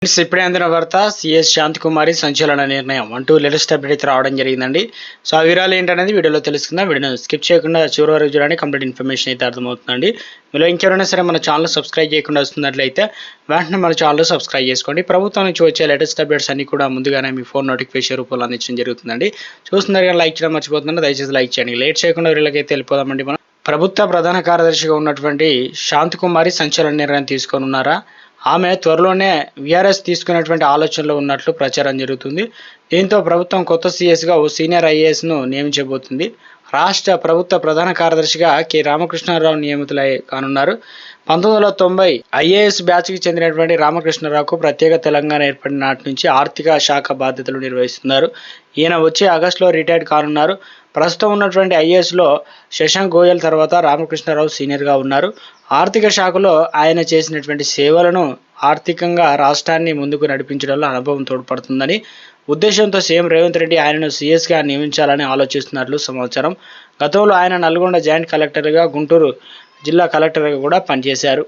Friends, ఇప్పుడే అందిన వార్త సిఎస్ శాంతికుమారి సంచలన నిర్ణయం అంటూ లేటెస్ట్ అప్డేట్ అయితే రావడం జరిగిందండి. సో ఆ వివరాలు ఏంటనేది వీడియోలో తెలుసుకుందాం. వీడియోని స్కిప్ చేయకుండా చివరి వరకు చూడండి. కంప్లీట్ ఇన్ఫర్మేషన్ అయితే అర్థమవుతుందండి. మీలో ఇంకెవరైనా సరే మన ఛానల్ సబ్స్క్రైబ్ చేయకుండా వస్తున్నట్లయితే వెంటనే మన ఛానల్ సబ్స్క్రైబ్ చేసుకోండి. ప్రభుత్వం నుంచి వచ్చే లేటెస్ట్ అప్డేట్స్ అన్ని కూడా ముందుగానే మీ ఫోన్ నోటిఫికేషన్ రూపంలో అందించడం జరుగుతుందండి. చూస్తున్నారు కానీ లైక్ చేయడం మర్చిపోతుందండి. దయచేసి లైక్ చేయండి. లేట్ చేయకుండా వీళ్ళకైతే వెళ్ళిపోదామండి. మనం ప్రభుత్వ ప్రధాన కార్యదర్శిగా ఉన్నటువంటి శాంతికుమారి సంచలన నిర్ణయం తీసుకొని ఉన్నారా? ఆమె త్వరలోనే వీఆర్ఎస్ తీసుకునేటువంటి ఆలోచనలో ఉన్నట్లు ప్రచారం జరుగుతుంది. దీంతో ప్రభుత్వం కొత్త సీఎస్గా ఓ సీనియర్ ఐఏఎస్ను నియమించబోతుంది. రాష్ట్ర ప్రభుత్వ ప్రధాన కార్యదర్శిగా కె రామకృష్ణారావు నియమితులై కానున్నారు. 1990 ఐఏఎస్ బ్యాచ్కి చెందినటువంటి రామకృష్ణరావుకు ప్రత్యేక తెలంగాణ ఏర్పడిన నాటి నుంచి ఆర్థిక శాఖ బాధ్యతలు నిర్వహిస్తున్నారు. ఈయన వచ్చే ఆగస్టులో రిటైర్డ్ కానున్నారు. ప్రస్తుతం ఉన్నటువంటి ఐఏఎస్లో శశాంక్ గోయల్ తర్వాత రామకృష్ణరావు సీనియర్గా ఉన్నారు. ఆర్థిక శాఖలో ఆయన చేసినటువంటి సేవలను ఆర్థికంగా రాష్ట్రాన్ని ముందుకు నడిపించడంలో అనుభవం తోడ్పడుతుందని ఉద్దేశంతో సీఎం రేవంత్ రెడ్డి ఆయనను సీఎస్గా నియమించాలని ఆలోచిస్తున్నట్లు సమాచారం. గతంలో ఆయన నల్గొండ జాయింట్ కలెక్టర్గా, గుంటూరు జిల్లా కలెక్టర్గా కూడా పనిచేశారు.